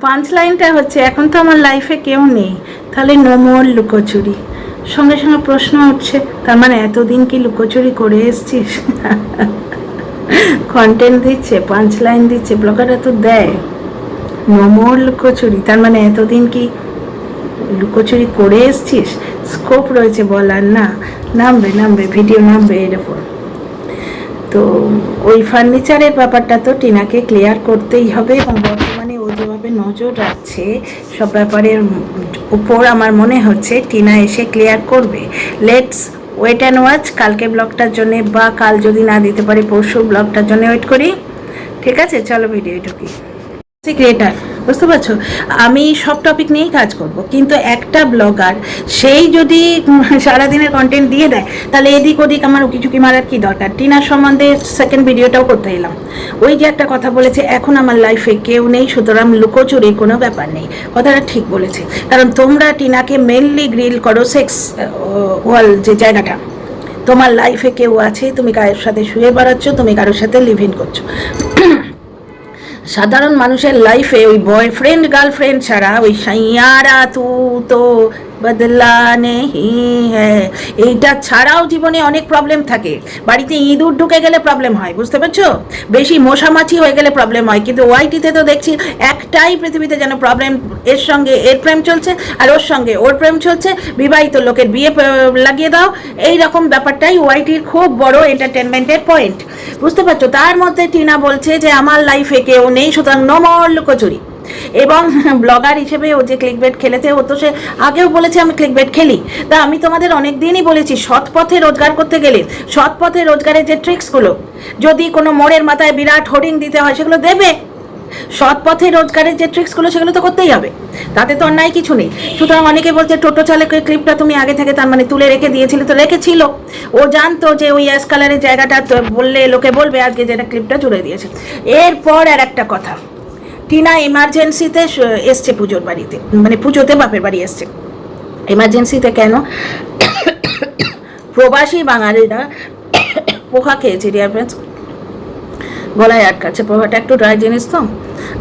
পাঁচ লাইনটা হচ্ছে, এখন তো আমার লাইফে কেউ নেই, তাহলে নো মোর লুকোচুরি। সঙ্গে সঙ্গে প্রশ্ন উঠছে, তার মানে এতদিন কি লুকোচুরি করে এসছিস? কন্টেন্ট দিচ্ছে, পাঁচ লাইন দিচ্ছে, ব্লগাররা তো দেয়। নো মোর লুকোচুরি, তার মানে এতদিন কি লুকোচুরি করে এসছিস? স্কোপ রয়েছে বলার, না নামবে নামবে, ভিডিও নামবে এর ওপর। তো ওই ফার্নিচারের ব্যাপারটা তো টিনাকে ক্লিয়ার করতেই হবে, এবং বর্তমানে ও যেভাবে নজর রাখছে সব ব্যাপারের উপর, আমার মনে হচ্ছে টিনা এসে ক্লিয়ার করবে। Let's wait and watch. কালকে ব্লগটার জন্য, বা কাল যদি না দিতে পারি পরশু ব্লগটার জন্য ওয়েট করি। ঠিক আছে, চলো ভিডিও ঢুকি। ক্রিয়েটার, বুঝতে পারছো, আমি সব টপিক নিয়েই কাজ করব, কিন্তু একটা ব্লগার সেই যদি সারাদিনের কন্টেন্ট দিয়ে দেয়, তাহলে এদিক ওদিক আমার উকিঝুঁকি মারার কি দরকার? টিনার সম্বন্ধে সেকেন্ড ভিডিওটাও করতে এলাম। ওই যে একটা কথা বলেছে, এখন আমার লাইফে কেউ নেই, সুতরাং লুকোচুরির কোনো ব্যাপার নেই। কথাটা ঠিক বলেছে, কারণ তোমরা টিনাকে মেনলি গ্রিল করো সেক্স ওয়াল যে জায়গাটা। তোমার লাইফে কেউ আছে, তুমি কারোর সাথে শুয়ে বেড়াচ্ছ, তুমি কারোর সাথে লিভ ইন করছো। সাধারণ মানুষের লাইফে ওই বয়ফ্রেন্ড গার্লফ্রেন্ড ছাড়া ওই সাইয়ারা তু তো বদলা নেহি হ্যাঁ, এইটা ছাড়াও জীবনে অনেক প্রবলেম থাকে। বাড়িতে ইঁদুর ঢুকে গেলে প্রবলেম হয়, বুঝতে পারছো, বেশি মশামাছি হয়ে গেলে প্রবলেম হয়, কিন্তু ওয়াইটিতে তো দেখছি একটাই পৃথিবীতে যেন প্রবলেম, এর সঙ্গে এর প্রেম চলছে আর ওর সঙ্গে ওর প্রেম চলছে, বিবাহিত লোকের বিয়ে লাগিয়ে দাও, এই রকম ব্যাপারটাই ওয়াইটির খুব বড় এন্টারটেনমেন্টের পয়েন্ট, বুঝতে পারছো। তার মধ্যে টিনা বলছে যে আমার লাইফে কেউ নেই, সুতরাং নো মোর লুকোচুরি। এবং ব্লগার হিসেবে ও যে ক্লিকবেট খেলেছে, ও তো সে আগেও বলেছে আমি ক্লিকবেট খেলি। তা আমি তোমাদের অনেক দিনই বলেছি, সৎ পথে রোজগার করতে গেলে সৎ পথে রোজগারের যে ট্রিক্সগুলো, যদি কোনো মোড়ের মাথায় বিরাট হোর্ডিং দিতে হয় সেগুলো দেবে। সৎ পথে রোজগারের যে ট্রিক্সগুলো সেগুলো তো করতেই হবে, তাতে তো অন্যায় কিছু নেই। সুতরাং অনেকে বলছে টোটো চালকের ক্লিপটা তুমি আগে থেকে তার মানে তুলে রেখে দিয়েছিলে, তো রেখেছিল, ও জানতো যে ওই অ্যাশ কালারের জায়গাটা বললে লোকে বলবে আজকে যেটা ক্লিপটা জুড়ে দিয়েছে। এরপর আর একটা কথা, টিনা এমার্জেন্সিতে এসছে পুজোর বাড়িতে, মানে পুজোতে বাপের বাড়ি এসছে। এমার্জেন্সিতে কেন? প্রবাসী বাঙালিরা পোহা খেয়েছে, ডিয়ার ফ্রেন্ডস, গলায় আটকাচ্ছে, পোহাটা একটু ড্রাই জিনিস তো।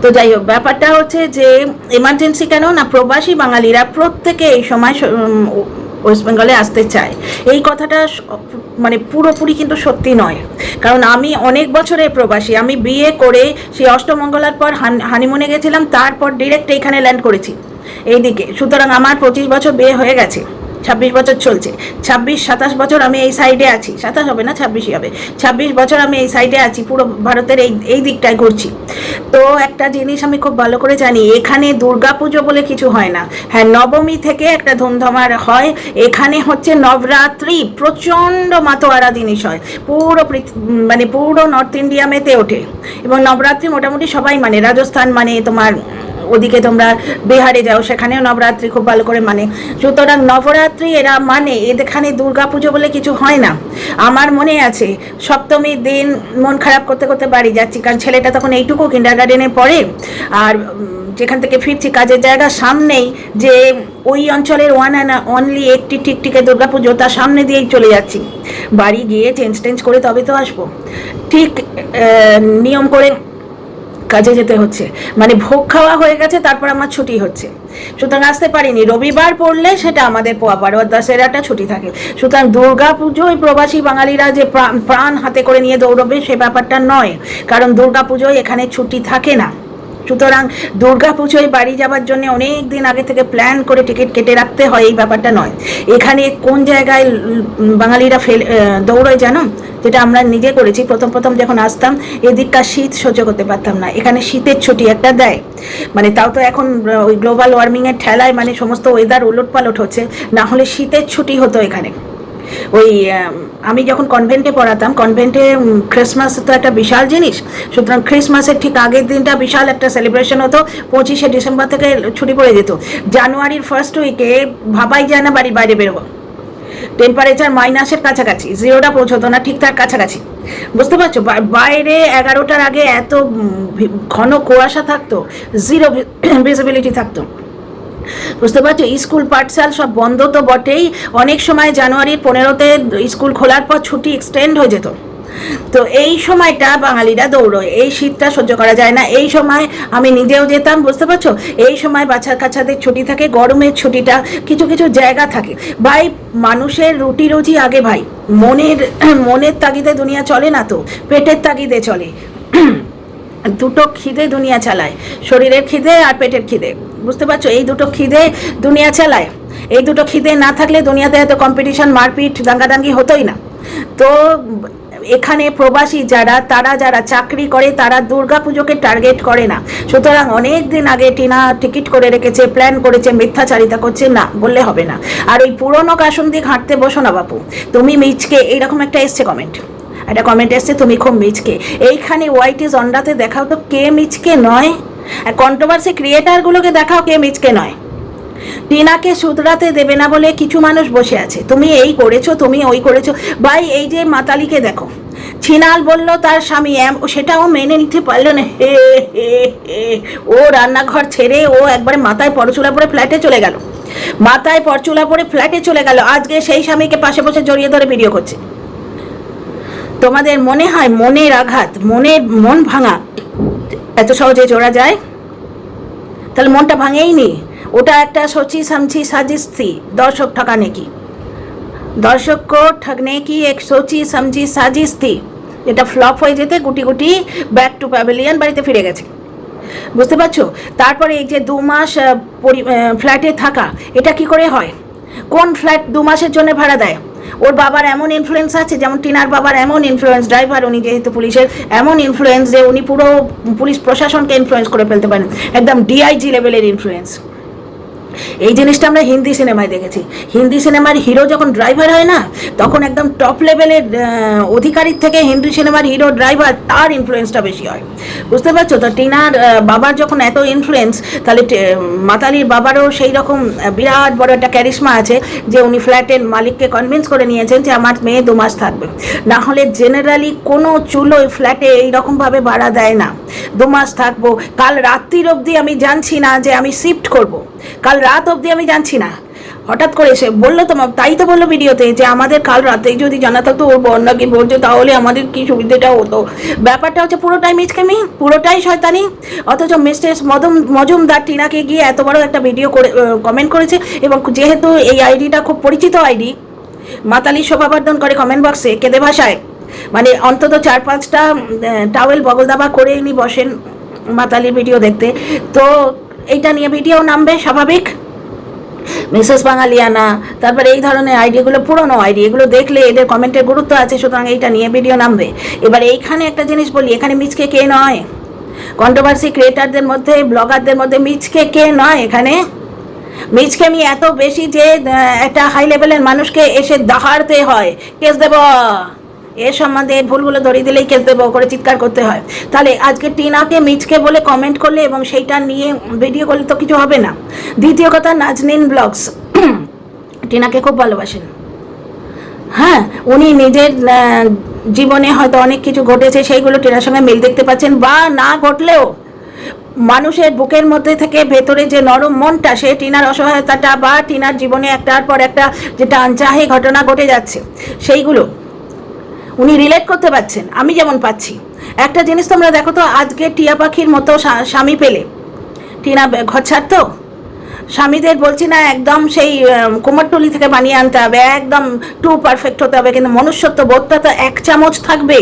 তো যাই হোক, ব্যাপারটা হচ্ছে যে এমার্জেন্সি কেন না, প্রবাসী বাঙালিরা প্রত্যেকে এই সময় ওয়েস্ট বেঙ্গলে আসতে চায়। এই কথাটা মানে পুরোপুরি কিন্তু সত্যি নয়, কারণ আমি অনেক বছরের প্রবাসী। আমি বিয়ে করে সেই অষ্টমঙ্গলার পর হানিমুনে গেছিলাম, তারপর ডিরেক্ট এইখানে ল্যান্ড করেছি এইদিকে। সুতরাং আমার 25 বছর বিয়ে হয়ে গেছে, 26 বছর চলছে, 26-27 বছর আমি এই সাইডে আছি, 27 হবে না 26ই হবে, 26 বছর আমি এই সাইডে আছি, পুরো ভারতের এই দিকটায় ঘুরছি। তো একটা জিনিস আমি খুব ভালো করে জানি, এখানে দুর্গা পুজো বলে কিছু হয় না। হ্যাঁ, নবমী থেকে একটা ধুমধামার হয়, এখানে হচ্ছে নবরাত্রি, প্রচণ্ড মাতোয়ারা জিনিস হয়, পুরো মানে পুরো নর্থ ইন্ডিয়া মেতে ওঠে। এবং নবরাত্রি মোটামুটি সবাই মানে, রাজস্থান মানে তোমার ওদিকে তোমরা বিহারে যাও, সেখানেও নবরাত্রি খুব ভালো করে মানে। সুতরাং নবরাত্রি এরা মানে, এখানে দুর্গা পুজো বলে কিছু হয় না। আমার মনে আছে সপ্তমীর দিন মন খারাপ করতে করতে বাড়ি যাচ্ছি, কারণ ছেলেটা তখন এইটুকু কিন্ডারগার্ডেনে পড়ে, আর যেখান থেকে ফিরছি কাজের জায়গা সামনেই, যে ওই অঞ্চলের ওয়ান অ্যান্ড অনলি একটি টিকটিকে দুর্গা পুজো, তার সামনে দিয়েই চলে যাচ্ছি। বাড়ি গিয়ে চেঞ্জ করে তবে তো আসবো, ঠিক নিয়ম করে কাজে যেতে হচ্ছে, মানে ভোগ খাওয়া হয়ে গেছে, তারপর আমার ছুটি হচ্ছে, সুতরাং আসতে পারিনি। রবিবার পড়লে সেটা আমাদের পোয়াপাড় ও দশেরাটা ছুটি থাকে। সুতরাং দুর্গা পুজোয় প্রবাসী বাঙালিরা যে প্রাণ হাতে করে নিয়ে দৌড়বে সে ব্যাপারটা নয়, কারণ দুর্গা পুজোয় এখানে ছুটি থাকে না। সুতরাং দুর্গা পুজোয় বাড়ি যাওয়ার জন্য অনেক দিন আগে থেকে প্ল্যান করে টিকিট কেটে রাখতে হয়, এই ব্যাপারটা নয়। এখানে কোন জায়গায় বাঙালিরা দৌড়য় জানো, যেটা আমরা নিজে করেছি। প্রথম যখন আসতাম, এদিককার শীত সহ্য করতে পারতাম না, এখানে শীতের ছুটি একটা দেয়, মানে তাও তো এখন ওই গ্লোবাল ওয়ার্মিংয়ের ঠেলায় মানে সমস্ত ওয়েদার উলটপালট হচ্ছে, না হলে শীতের ছুটি হতো এখানে। ওই আমি যখন কনভেন্টে পড়াতাম, কনভেন্টে ক্রিসমাস তো একটা বিশাল জিনিস, সুতরাং ক্রিসমাসের ঠিক আগের দিনটা বিশাল একটা সেলিব্রেশন হতো। 25শে ডিসেম্বর থেকে ছুটি পড়ে যেত, জানুয়ারির ফার্স্ট উইকে ভাবাই যায় না বাড়ির বাইরে বেরোবো। টেম্পারেচার মাইনাসের কাছাকাছি, 0টা পৌঁছতো না, ঠিক তার কাছাকাছি, বুঝতে পারছো। বাইরে 11টার আগে এত ঘন কুয়াশা থাকতো, 0 ভিজিবিলিটি থাকতো, বুঝতে পারছো। স্কুল পাঠশালা সব বন্ধ তো বটেই, অনেক সময় জানুয়ারির 15তে স্কুল খোলার পর ছুটি এক্সটেন্ড হয়ে যেত। তো এই সময়টা বাঙালিরা দৌড়োয়, এই শীতটা সহ্য করা যায় না। এই সময় আমি নিজেও যেতাম, বুঝতে পারছো, এই সময় বাচ্চা কাচ্চাদের ছুটি থাকে, গরমের ছুটিটা কিছু কিছু জায়গা থাকে। ভাই মানুষের রুটি রুজি আগে ভাই, মনের তাগিদে দুনিয়া চলে না তো, পেটের তাগিদে চলে। দুটো খিদে দুনিয়া চালায়, শরীরের খিদে আর পেটের খিদে, বুঝতে পারছো, এই দুটো খিদে দুনিয়া চালায়। এই দুটো খিদে না থাকলে দুনিয়াতে এত কম্পিটিশন, মারপিট, দাঙ্গাদাঙ্গি হতোই না। তো এখানে প্রবাসী যারা চাকরি করে তারা দুর্গা পুজোকে টার্গেট করে না। সুতরাং অনেক দিন আগে টিনা টিকিট করে রেখেছে, প্ল্যান করেছে, মিথ্যাচারিতা করছে না বললে হবে না। আর ওই পুরনো কাসুন্দি ঘাঁটতে বসো না বাপু, তুমি মিচকে, এইরকম একটা এসছে কমেন্ট, একটা কমেন্ট এসছে তুমি খুব মিচকে। এইখানে হোয়াইট ইজ অন্ডাতে দেখাও তো কে মিচকে নয়, আর কন্ট্রোভার্সি ক্রিয়েটারগুলোকে দেখাও কে মিচকে নয়। টিনাকে শুধরাতে দেবে না বলে কিছু মানুষ বসে আছে, তুমি এই করেছো, তুমি ওই করেছো। ভাই এই যে মাতালিকে দেখো, ছিনাল বলল তার স্বামী সেটাও মেনে নিতে পারলো না, ও রান্নাঘর ছেড়ে ও একবারে মাথায় পরচুলা পরে ফ্ল্যাটে চলে গেল, মাথায় পরচুলা পরে ফ্ল্যাটে চলে গেল। আজকে সেই স্বামীকে পাশে বসে জড়িয়ে ধরে ভিডিও করছে। তোমাদের মনে হয় মনের আঘাত, মন ভাঙা এত সহজে জোড়া যায়? তাহলে মনটা ভাঙেই নি। ওটা একটা सोची समझी साजिश थी दर्शक ठगाने की, दर्शक को ठगने की एक सोची समझी साजिश थी, যেটা ফ্লপ হয়ে যেতে গুটি গুটি ব্যাক টু প্যাভিলিয়ন বাড়িতে ফিরে গেছে, বুঝতে পারছো। তারপরে এই যে 2 মাস ফ্ল্যাটে থাকা, এটা কি করে হয়? কোন ফ্ল্যাট 2 মাসের জন্য ভাড়া দেয়? ওর বাবার এমন ইনফ্লুয়েন্স আছে, যেমন টিনার বাবার এমন ইনফ্লুয়েন্স, ড্রাইভার উনি যেহেতু পুলিশের, এমন ইনফ্লুয়েন্স যে উনি পুরো পুলিশ প্রশাসনকে ইনফ্লুয়েন্স করে ফেলতে পারেন, একদম ডিআইজি লেভেলের ইনফ্লুয়েন্স। এই জিনিসটা আমরা হিন্দি সিনেমায় দেখেছি। হিন্দি সিনেমার হিরো যখন ড্রাইভার হয় না, তখন একদম টপ লেভেলের অধিকারীর থেকে হিন্দি সিনেমার হিরো ড্রাইভার, তার ইনফ্লুয়েন্সটা বেশি হয়, বুঝতে পারছো। তো টিনার বাবার যখন এত ইনফ্লুয়েন্স, তাহলে মাতালির বাবারও সেই রকম বিরাট বড় একটা ক্যারিশমা আছে যে উনি ফ্ল্যাটের মালিককে কনভিন্স করে নিয়েছেন যে আমার মেয়ে 2 মাস থাকবে। না হলে জেনারেলি কোনো চুলোই ফ্ল্যাটে এইরকমভাবে ভাড়া দেয় না। 2 মাস থাকবো, কাল রাত্রির অবধি আমি জানছি না যে আমি শিফট করব, কাল রাত অবধি আমি জানছি না। হঠাৎ করে সে বললো, তোমার তাই তো বললো ভিডিওতে যে আমাদের কাল রাতেই যদি জানা থাকতো ওর বন্যাকে বলছে তাহলে আমাদের কি সুবিধাটা হতো। ব্যাপারটা হচ্ছে পুরোটাই মিচকেমি, পুরোটাই শয়তানি। অথচ মিস্টেস মজুমদার টিনাকে গিয়ে এত বড় একটা ভিডিও করে কমেন্ট করেছে, এবং যেহেতু এই আইডিটা খুব পরিচিত আইডি, মাতালি শোভাবর্ধন করে কমেন্ট বক্সে কেঁদে ভাষায়, মানে অন্তত 4-5টা টাওয়েল বগলদাবা করে ইনি বসেন মাতালির ভিডিও দেখতে। তো এইটা নিয়ে ভিডিও নামবে স্বাভাবিক, মিসেস বাঙালিয়ানা, তারপরে এই ধরনের আইডিগুলো পুরনো আইডি, এগুলো দেখলে এদের কমেন্টের গুরুত্ব আছে, সুতরাং এইটা নিয়ে ভিডিও নামবে। এবার এইখানে একটা জিনিস বলি, এখানে মিচকে কে নয়? কন্ট্রোভার্সি ক্রিয়েটারদের মধ্যে, ব্লগারদের মধ্যে মিচকে কে নয়? এখানে মিচকেমি এত বেশি যে একটা হাই লেভেলের মানুষকে এসে দাহাড়তে হয়, কেস দেব, এর সম্বন্ধে ভুলগুলো ধরিয়ে দিলেই কেস দেবো করে চিৎকার করতে হয়। তাহলে আজকে টিনাকে মিচকে বলে কমেন্ট করলে এবং সেইটা নিয়ে ভিডিও করলে তো কিছু হবে না। দ্বিতীয় কথা, নাজনীন ব্লগস টিনাকে খুব ভালোবাসেন। হ্যাঁ, উনি নিজের জীবনে হয়তো অনেক কিছু ঘটেছে, সেইগুলো টিনার সঙ্গে মিল দেখতে পাচ্ছেন, বা না ঘটলেও মানুষের বুকের মধ্যে থেকে ভেতরে যে নরম মনটা, সে টিনার অসহায়তাটা বা টিনার জীবনে একটার পর একটা যেটা আনচাহে ঘটনা ঘটে যাচ্ছে, সেইগুলো উনি রিলেট করতে পারছেন, আমি যেমন পাচ্ছি। একটা জিনিস তোমরা দেখো তো, আজকে টিয়া পাখির মতো স্বামী পেলে টিনা ঘর ছাড়তো? স্বামীদের বলছি না একদম সেই কুমারটুলি থেকে বানিয়ে আনতে হবে, একদম টু পারফেক্ট হতে হবে, কিন্তু মনুষ্যত্ব বোধটা তো 1 চামচ থাকবে।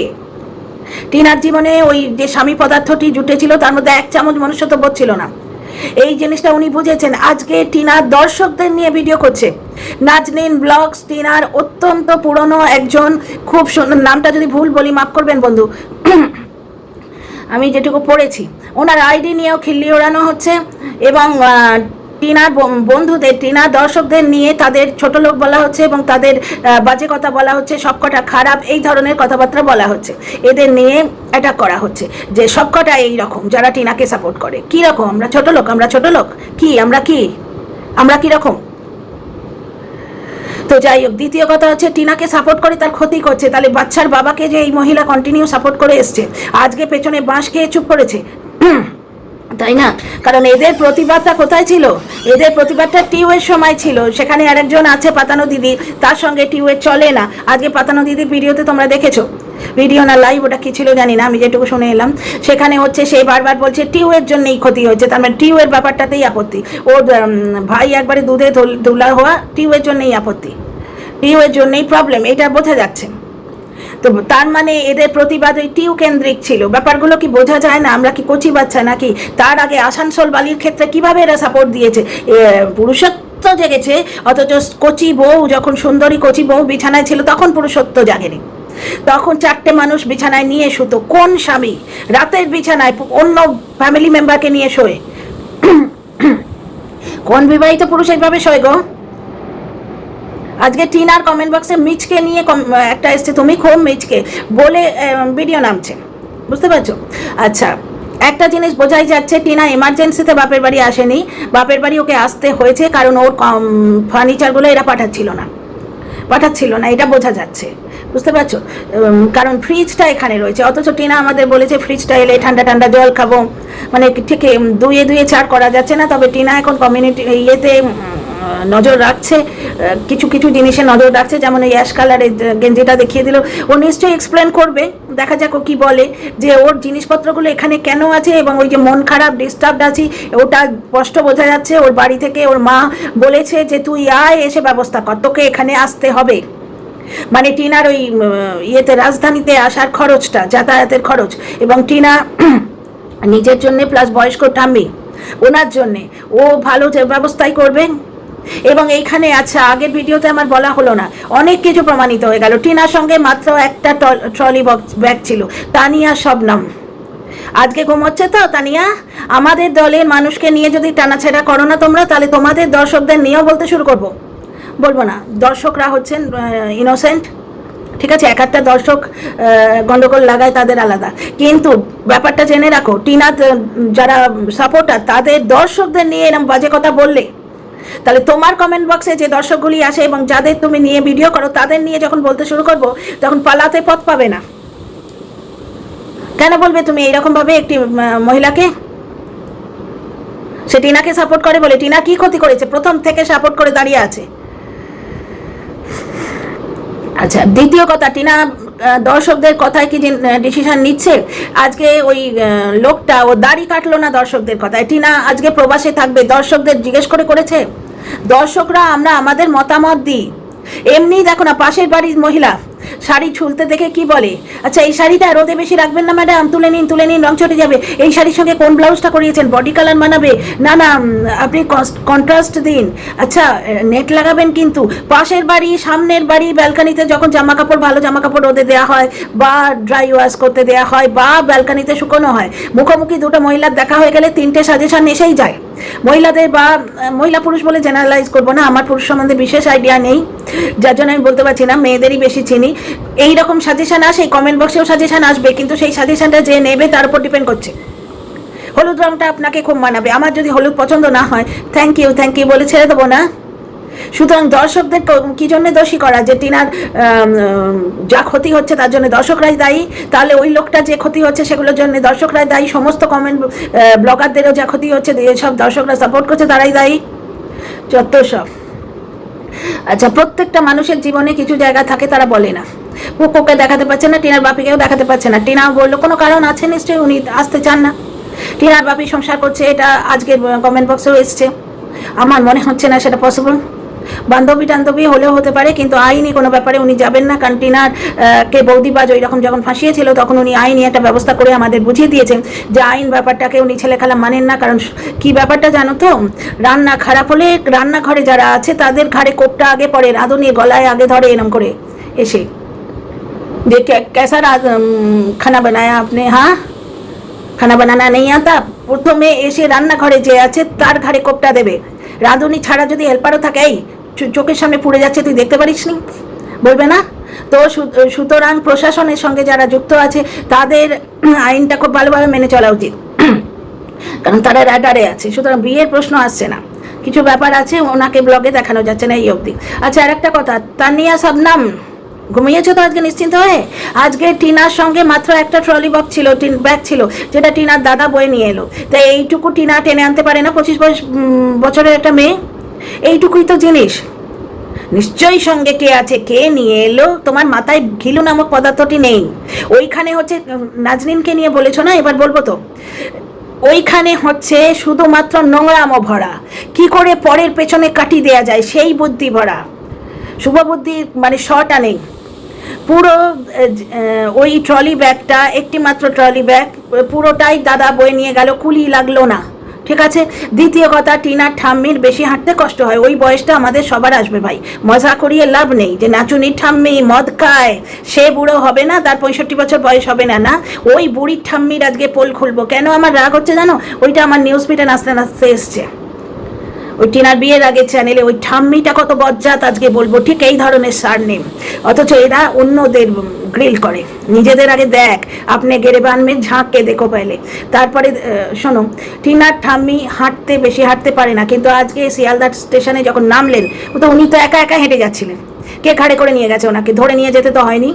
টিনার জীবনে ওই যে স্বামী পদার্থটি জুটেছিল তার মধ্যে 1 চামচ মনুষ্যত্ব বোধ ছিল না। এই জিনিসটা উনি বুঝেছেন। আজকে টিনার দর্শকদের নিয়ে ভিডিও করছে। নাজনীন ব্লগস টিনার অত্যন্ত পুরনো একজন, খুব সুন্দর, নামটা যদি ভুল বলি মাফ করবেন বন্ধু, আমি যেটুকু পড়েছি, ওনার আইডি নিয়েও খিল্লি ওড়ানো হচ্ছে, এবং টিনার বন্ধুদের, টিনার দর্শকদের নিয়ে তাদের ছোট লোক বলা হচ্ছে এবং তাদের বাজে কথা বলা হচ্ছে, সবকটা খারাপ, এই ধরনের কথাবার্তা বলা হচ্ছে। এদের নিয়ে অ্যাটাক করা হচ্ছে যে সবকটা এই রকম, যারা টিনাকে সাপোর্ট করে। কী রকম? আমরা ছোট লোক, আমরা ছোট লোক কি? আমরা কি রকম? তো যাই হোক, দ্বিতীয় কথা হচ্ছে টিনাকে সাপোর্ট করে তার ক্ষতি করছে। তাহলে বাচ্চার বাবাকে যে এই মহিলা কন্টিনিউ সাপোর্ট করে এসছে, আজকে পেছনে বাঁশ খেয়ে চুপ করেছে, তাই না? কারণ এদের প্রতিবাদটা কোথায় ছিল? এদের প্রতিবাদটা টিউয়ের সময় ছিল। সেখানে আরেকজন আছে পাতানো দিদি, তার সঙ্গে টিউয়ে চলে না। আজকে পাতানো দিদির ভিডিওতে তোমরা দেখেছো ভিডিও না লাইভ, ওটা কি ছিল জানি না, আমি যেটুকু শুনে এলাম সেখানে হচ্ছে সে বারবার বলছে টিউয়ের জন্যই ক্ষতি হয়েছে, তার মানে টিউয়ের ব্যাপারটাতেই আপত্তি। ওর ভাই একবারে দুধে ধুলা হওয়া, টিউয়ের জন্যই আপত্তি, টিউয়ের জন্যই প্রবলেম, এটা বোঝা যাচ্ছে। তো তার মানে এদের প্রতিবাদ ওই টিউ কেন্দ্রিক ছিল। ব্যাপারগুলো কি বোঝা যায় না? আমরা কি কচি বাচ্চা নাকি? তার আগে আসানসোল বালির ক্ষেত্রে কিভাবে এরা সাপোর্ট দিয়েছে, পুরুষত্ব জেগেছে, অথচ কচি বউ যখন সুন্দরী কচি বউ বিছানায় ছিল তখন পুরুষত্ব জাগেনি। তখন 4টে মানুষ বিছানায় নিয়ে শুতো। কোন স্বামী রাতের বিছানায় অন্য ফ্যামিলি মেম্বারকে নিয়ে শোয়? কোন বিবাহিত পুরুষ এইভাবে শোয় গো? আজকে টিনার কমেন্ট বক্সে মিচকে নিয়ে একটা এসছে, তুমি খুব মিচকে বলে ভিডিও নামছে, বুঝতে পারছো? আচ্ছা, একটা জিনিস বোঝাই যাচ্ছে, টিনা এমার্জেন্সিতে বাপের বাড়ি আসেনি, বাপের বাড়ি ওকে আসতে হয়েছে কারণ ওর ফার্নিচারগুলো এরা পাঠাচ্ছিল না, এটা বোঝা যাচ্ছে, বুঝতে পারছো? কারণ ফ্রিজটা এখানে রয়েছে, অথচ টিনা আমাদের বলেছে ফ্রিজটা এলে ঠান্ডা ঠান্ডা জল খাবো, মানে ঠিক 2-2 4 করা যাচ্ছে না। তবে টিনা এখন কমিউনিটি ইয়েতে নজর রাখছে, কিছু কিছু জিনিসে নজর রাখছে, যেমন এই অ্যাশ কালারের গেঞ্জিটা দেখিয়ে দিল, ও নিশ্চয়ই এক্সপ্লেন করবে, দেখা যাক ও কী বলে, যে ওর জিনিসপত্রগুলো এখানে কেন আছে, এবং ওই যে মন খারাপ ডিস্টার্বড আছি ওটা স্পষ্ট বোঝা যাচ্ছে। ওর বাড়ি থেকে ওর মা বলেছে যে তুই আয়, এসে ব্যবস্থা কর, তোকে এখানে আসতে হবে। মানে টিনার ওই ইয়েতে রাজধানীতে আসার খরচটা, যাতায়াতের খরচ, এবং টিনা নিজের জন্যে প্লাস বয়স্ক ঠাম্মি ওনার জন্যে ও ভালো ব্যবস্থাই করবে। এবং এইখানে আচ্ছা, আগের ভিডিওতে আমার বলা হলো না, অনেক কিছু প্রমাণিত হয়ে গেল। টিনার সঙ্গে মাত্র একটা ট্রলি ব্যাগ ছিল, তানিয়া শবনম। আজকে ঘুমোচ্ছে তো তানিয়া? আমাদের দলের মানুষকে নিয়ে যদি টানাছেড়া করো না তোমরা, তাহলে তোমাদের দর্শকদের নিয়েও বলতে শুরু করবো। বলবো না, দর্শকরা হচ্ছেন ইনোসেন্ট, ঠিক আছে? একটা দর্শক গন্ডগোল লাগায় তাদের আলাদা, কিন্তু ব্যাপারটা জেনে রাখো, টিনা যারা সাপোর্টার তাদের দর্শকদের নিয়ে এরকম বাজে কথা বললে, তাহলে তোমার কমেন্ট বক্সে যে দর্শকগুলি আসে এবং যাদের তুমি নিয়ে ভিডিও করো তাদের নিয়ে যখন বলতে শুরু করবো, তখন পালাতে পথ পাবে না। কেন বলবে তুমি এইরকমভাবে একটি মহিলাকে? সে টিনাকে সাপোর্ট করে বলে, টিনা কি ক্ষতি করেছে? প্রথম থেকে সাপোর্ট করে দাঁড়িয়ে আছে। আচ্ছা, দ্বিতীয় কথা, টিনা দর্শকদের কথায় কি ডিসিশন নিচ্ছে? আজকে ওই লোকটা ও দাড়ি কাটলো না দর্শকদের কথায়। টিনা আজকে প্রবাসে থাকবে, দর্শকদের জিজ্ঞেস করেছে? দর্শকরা আমরা আমাদের মতামত দিই। এমনি দেখো না, পাশের বাড়ির মহিলা শাড়ি ছুলতে দেখে কি বলে, আচ্ছা এই শাড়িটা রোদে বেশি রাখবেন না ম্যাডাম, তুলে নিন রং চটে যাবে। এই শাড়ির সঙ্গে কোন ব্লাউজটা করিয়েছেন, বডি কালার মানাবে না, আপনি কন্ট্রাস্ট দিন। আচ্ছা নেট লাগাবেন, কিন্তু পাশের বাড়ি সামনের বাড়ি ব্যালকানিতে যখন ভালো জামা কাপড় রোদে দেওয়া হয় বা ড্রাই ওয়াশ করতে দেওয়া হয় বা ব্যালকানিতে শুকোনো হয়, মুখোমুখি দুটো মহিলার দেখা হয়ে গেলে 3টে সাজেশন এসেই যায় মহিলাদের, বা মহিলা পুরুষ বলে জেনারেলাইজ করবো না, আমার পুরুষ সম্বন্ধে বিশেষ আইডিয়া নেই, যার জন্য আমি বলতে পারছি না, মেয়েদেরই বেশি চিনি। এই রকম সাজেশন আসে, কমেন্ট বক্সেও সাজেশন আসবে, কিন্তু সেই সাজেশনটা যে নেবে তার উপর ডিপেন্ড করছে। হলুদ রঙটা আপনাকে খুব মানাবে, আমার যদি হলুদ পছন্দ না হয় থ্যাংক ইউ বলে ছেড়ে দেবো না। সুতরাং দর্শকদের কি জন্য দোষী করা, যে টিনার যা ক্ষতি হচ্ছে তার জন্য দর্শকরাই দায়ী? তাহলে ওই লোকটা যে ক্ষতি হচ্ছে সেগুলোর জন্য দর্শকরাই দায়ী? সমস্ত কমেন্ট ব্লগারদেরও যা ক্ষতি হচ্ছে সব দর্শকরা সাপোর্ট করছে তারাই দায়ী? যত সব। আচ্ছা, প্রত্যেকটা মানুষের জীবনে কিছু জায়গা থাকে তারা বলে না। পুকুকে দেখাতে পারছে না, টিনার বাপিকেও দেখাতে পারছে না। টিনাও বললো কোনো কারণ আছে নিশ্চয়ই, উনি আসতে চান না। টিনার বাপি সংসার করছে, এটা আজকের কমেন্ট বক্সেও এসছে। আমার মনে হচ্ছে না সেটা পসিবল। বান্ধবী হলেও হতে পারে, কিন্তু আইনি কোনো ব্যাপারে উনি যাবেন না, কারণ টিনার কে বৌদিবাজ ওই রকম যখন ফাঁসিয়েছিল তখন উনি আইনি একটা ব্যবস্থা করে আমাদের বুঝিয়ে দিয়েছেন যে আইন ব্যাপারটাকে উনি ছেলেখেলা মানেন না। কারণ কি ব্যাপারটা জানো তো, রান্না খারাপ হলে রান্নাঘরে যারা আছে তাদের ঘাড়ে কোপটা আগে পড়ে, রাঁধুনি গলায় আগে ধরে এরম করে এসে, যে कैसा খানা বানায়া আপনি, হ্যাঁ খানা বানানা নেই আতা, প্রথমে এসে রান্নাঘরে যে আছে তার ঘাড়ে কোপটা দেবে। রাঁধুনি ছাড়া যদি হেল্পারও থাকে, এই চোখের সামনে পুড়ে যাচ্ছে তুই দেখতে পারিস নি, বলবে না? তো সুতরাং প্রশাসনের সঙ্গে যারা যুক্ত আছে তাদের আইনটা খুব ভালোভাবে মেনে চলা উচিত, কারণ তারা রাডারে আছে। সুতরাং বিয়ের প্রশ্ন আসছে না, কিছু ব্যাপার আছে ওনাকে ব্লগে দেখানো যাচ্ছে না এই অবধি। আচ্ছা, আর একটা কথা, তানিয়া শবনম ঘুমিয়েছো তো আজকে নিশ্চিন্ত হয়ে? আজকে টিনার সঙ্গে মাত্র একটা ট্রলি ব্যাগ ছিল, যেটা টিনার দাদা বয়ে নিয়ে এলো। তাই এইটুকু টিনা টেনে আনতে পারে না? 25 বছরের একটা মেয়ে, এইটুকুই তো জিনিস। নিশ্চয়ই সঙ্গে কে আছে, কে নিয়ে এলো, তোমার মাথায় ঘিলু নামক পদার্থটি নেই। ওইখানে হচ্ছে নাজনীনকে নিয়ে বলেছো না, এবার বলবো তো, ওইখানে হচ্ছে শুধুমাত্র নোংরামো ভরা, কি করে পরের পেছনে কাটি দেয়া যায় সেই বুদ্ধি ভরা, শুভ বুদ্ধি মানে শটা নেই। পুরো ওই ট্রলি ব্যাগটা, একটি মাত্র ট্রলি ব্যাগ, পুরোটাই দাদা বয়ে নিয়ে গেল, কুলি লাগলো না, ঠিক আছে। দ্বিতীয় কথা, টিনার ঠাম্মির বেশি হাঁটতে কষ্ট হয়, ওই বয়সটা আমাদের সবার আসবে ভাই, মজা করিয়ে লাভ নেই যে নাচুনির ঠাম্মি মদ খায় সে বুড়ো হবে না, তার 65 বছর বয়স হবে না, না ওই বুড়ির ঠাম্মির আজকে পোল খুলবো। কেন আমার রাগ হচ্ছে জানো, ওইটা আমার নিউজ ফিডে নাচতে নাচতে এসছে, ওই টিনার বিয়ের আগে চ্যানেলে ওই ঠাম্মিটা কত বজ্জাত আজকে বলবো, ঠিক এই ধরনের সারনেম, অথচ এরা অন্যদের গ্রিল করে, নিজেদের আগে দেখ আপনি গেরেবান মে ঝাঁককে দেখো পেলে। তারপরে শোনো, টিনার ঠাম্মি হাঁটতে বেশি হাঁটতে পারে না, কিন্তু আজকে শিয়ালদা স্টেশনে যখন নামলেন, তো উনি তো একা একা হেঁটে যাচ্ছিলেন, কে ঘাড়ে করে নিয়ে গেছে, ওনাকে ধরে নিয়ে যেতে তো হয়নি।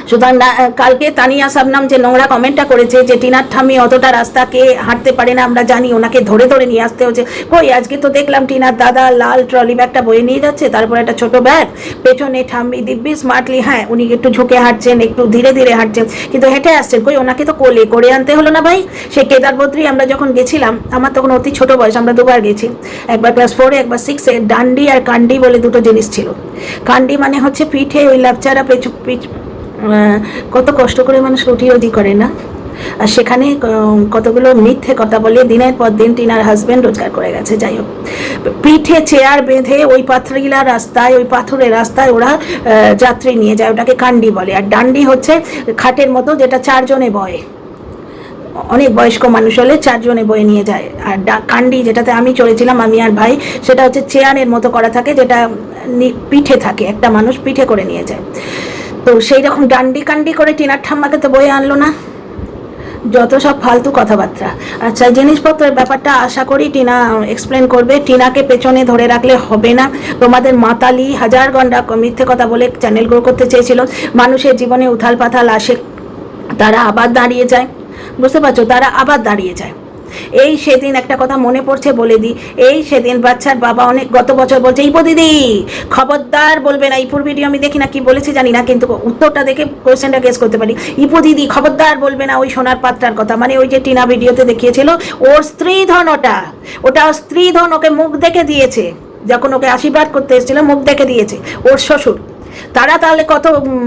সুতরাং কালকে তানিয়া সাবনাম যে নোংরা কমেন্টটা করেছে যে টিনার ঠাম্মি অতটা রাস্তা কে হাঁটতে পারে না, আমরা জানি, ওনাকে ধরে ধরে নিয়ে আসতে হচ্ছে, কই আজকে তো দেখলাম টিনার দাদা লাল ট্রলি ব্যাগটা বয়ে নিয়ে যাচ্ছে, তারপর একটা ছোট ব্যাগ, পেছনে ঠাম্মি দিব্যি স্মার্টলি, হ্যাঁ উনি একটু ঝুঁকে হাঁটছেন, একটু ধীরে ধীরে হাঁটছেন, কিন্তু হেঁটে আসছেন, কই ওনাকে তো কোলে করে আনতে হলো না ভাই। সে কেদারবদ্রী আমরা যখন গেছিলাম, আমার তখন অতি ছোট বয়স, আমরা দুবার গেছি, একবার ক্লাস 4-এ একবার 6-এ, ডান্ডি আর কান্ডি বলে দুটো জিনিস ছিল। কান্ডি মানে হচ্ছে পিঠে ওই লাপচারা কত কষ্ট করে মানুষ রুটি রুজি করে না, আর সেখানে কতগুলো মিথ্যে কথা বলে দিনের পর দিন টিনার হাজবেন্ড রোজগার করে গেছে। যাই হোক, পিঠে চেয়ার বেঁধে ওই পাথরগিলা রাস্তায়, ওই পাথরের রাস্তায় ওরা যাত্রী নিয়ে যায়, ওটাকে কান্ডি বলে। আর ডান্ডি হচ্ছে খাটের মতো, যেটা 4 জনে বয়ে, অনেক বয়স্ক মানুষ হলে 4 জনে বয়ে নিয়ে যায়। আর কান্ডি যেটাতে আমি চড়েছিলাম, আমি আর ভাই, সেটা হচ্ছে চেয়ারের মতো করা থাকে, যেটা পিঠে থাকে, একটা মানুষ পিঠে করে নিয়ে যায়। তো সেই রকম ডান্ডি কান্ডি করে টিনার ঠাম্মাকে তো বয়ে আনলো না, যত সব ফালতু কথাবার্তা। আচ্ছা, জিনিসপত্রের ব্যাপারটা আশা করি টিনা এক্সপ্লেন করবে, টিনাকে পেছনে ধরে রাখলে হবে না। তোমাদের মাতালি হাজার ঘন্টা মিথ্যে কথা বলে চ্যানেল গ্রো করতে চেয়েছিল, মানুষের জীবনে উথাল পাথাল আসে, তারা আবার দাঁড়িয়ে যায়, বুঝতে পারছো, তারা আবার দাঁড়িয়ে যায়। এই সেদিন একটা কথা মনে পড়ছে বলে দিই, এই সেদিন বাচ্চার বাবা অনেক গত বছর বলছে, ইপো দিদি খবরদার বলবে না, ইপুর ভিডিও আমি দেখি না, কি বলেছে জানি না, কিন্তু উত্তরটা দেখে কোয়েশ্চেনটা গেস করতে পারি, ইপো দিদি খবরদার বলবে না ওই সোনার পাত্রার কথা, মানে ওই যে টিনা ভিডিওতে দেখিয়েছিল ওর স্ত্রী ধন, ওটা স্ত্রী ধন, ওকে মুখ দেখে দিয়েছে, যখন ওকে আশীর্বাদ করতে এসেছিল মুখ দেখে দিয়েছে ওর শ্বশুর। তারা তাহলে কত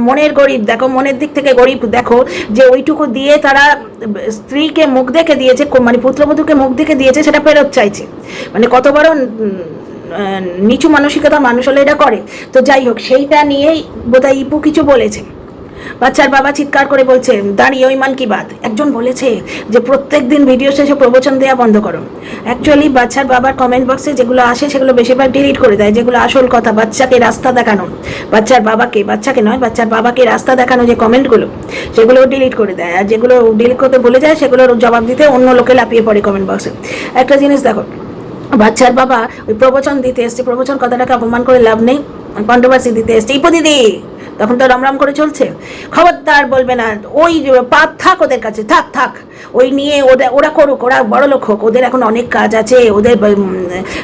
মনের গরিব দেখো, মনের দিক থেকে গরিব দেখো, যে ওইটুকু দিয়ে তারা স্ত্রীকে মুখ দেখে দিয়েছে, মানে পুত্রবধূকে মুখ দেখে দিয়েছে, সেটা ফেরত চাইছে, মানে কত বড় নিচু মানসিকতা মানুষ হলে এটা করে। তো যাই হোক, সেইটা নিয়েই বোধহয় ইপু কিছু বলেছে, বাচ্চার বাবা চিৎকার করে বলছে দাঁড়িয়ে ওই মান কি বাত, একজন বলেছে যে প্রত্যেক দিন ভিডিও শেষে প্রবচন দেওয়া বন্ধ করো। অ্যাকচুয়ালি বাচ্চার বাবার কমেন্ট বক্সে যেগুলো আসে সেগুলো বেশিরভাগ ডিলিট করে দেয়, যেগুলো আসল কথা, বাচ্চাকে রাস্তা দেখানো, বাচ্চার বাবাকে, বাচ্চাকে নয় বাচ্চার বাবাকে রাস্তা দেখানো যে কমেন্টগুলো, সেগুলো ডিলিট করে দেয়, আর যেগুলো ডিলিট করতে বলে যায় সেগুলোর জবাব দিতে অন্য লোকে লাপিয়ে পড়ে কমেন্ট বক্সে। একটা জিনিস দেখো, বাচ্চার বাবা ওই প্রবচন দিতে এসছে, প্রবচন কথাটাকে অপমান করে লাভ নেই, কন্ট্রোভার্সি দিতে এসছে, ইপো দিদি তখন তো রামরাম করে চলছে, খবরদার বলবে না, ওই পাত থাক ওদের কাছে, থাক থাক ওই নিয়ে ওরা করুক, ওরা বড় লোক হোক, ওদের এখন অনেক কাজ আছে, ওদের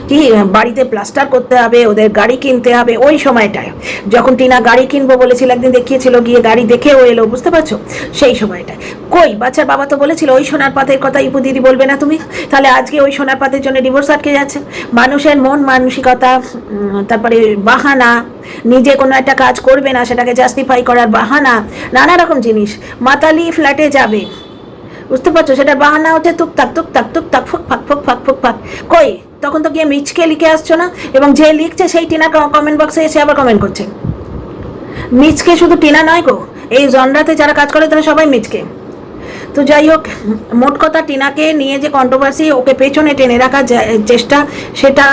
কি বাড়িতে প্লাস্টার করতে হবে, ওদের গাড়ি কিনতে হবে। ওই সময়টায় যখন টিনা গাড়ি কিনবো বলেছিল, একদিন দেখিয়েছিল, গিয়ে গাড়ি দেখেও এলো, বুঝতে পারছো, সেই সময়টায় কই বাচ্চার বাবা তো বলেছিল ওই সোনার পাতের কথা ইপু দিদি বলবে না তুমি, তাহলে আজকে ওই সোনার পাতের জন্য ডিভোর্স আটকে যাচ্ছে। মানুষের মন মানসিকতা, তারপরে বাহানা, নিজে কোনো একটা কাজ করবে না সেটাকে জাস্টিফাই করার বাহানা, নানা রকম জিনিস। মাতালি ফ্ল্যাটে যাবে, বুঝতে পারছো, সেটা বাহানা হচ্ছে টুকটাক টুকটাক টুকটাক ফুক ফাক ফুক ফাক ফুক ফাক, কই তখন তো গিয়ে মিচকে লিখে আসছো না, এবং যে লিখছে সেই টিনা কমেন্ট বক্সে এসে আবার কমেন্ট করছে। মিচকে শুধু টিনা নয় গো, এই জনরাতে যারা কাজ করে তারা সবাই মিচকে। তো যাই হোক, মোট কথা টিনাকে নিয়ে যে কন্ট্রোভার্সি, ওকে পেছনে টেনে রাখার চেষ্টা, সেটা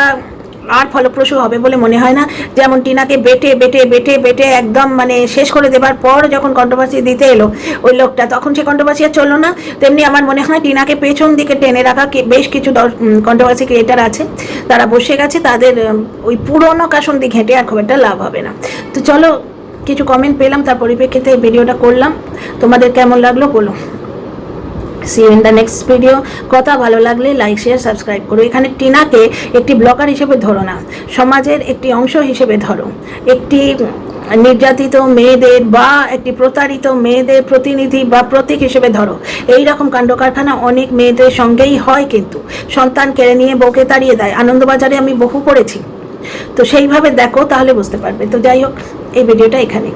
আর ফলপ্রসূ হবে বলে মনে হয় না। যেমন টিনাকে বেটে বেটে বেটে বেটে একদম মানে শেষ করে দেবার পর যখন কন্ট্রোভার্সি দিতে এলো ওই লোকটা, তখন সে কন্ট্রোভার্সি আর চললো না। তেমনি আমার মনে হয় টিনাকে পেছন দিকে টেনে রাখা বেশ কিছু কন্ট্রোভার্সি ক্রিয়েটার আছে, তারা বসে গেছে, তাদের ওই পুরোনো কাসন দিয়ে ঘেঁটে আর খুব একটা লাভ হবে না। তো চলো, কিছু কমেন্ট পেলাম, তার পরিপ্রেক্ষিতে ভিডিওটা করলাম, তোমাদের কেমন লাগলো বলো। See in the next video. কথা ভালো লাগলে লাইক শেয়ার সাবস্ক্রাইব করো। এখানে টিনাকে একটি ব্লগার হিসেবে ধরো না, সমাজের একটি অংশ হিসেবে ধরো, একটি নির্যাতিত মেয়েদের বা একটি প্রতারিত মেয়েদের প্রতিনিধি বা প্রতীক হিসেবে ধরো। এই রকম কাণ্ড কারখানা অনেক মেয়েদের সঙ্গেই হয়, কিন্তু সন্তান কেড়ে নিয়ে বউকে তাড়িয়ে দেয়। আনন্দবাজারে আমি বহু পড়েছি, তো সেইভাবে দেখো, তাহলে বুঝতে পারবে। তো যাই হোক, এই ভিডিওটা এখানে।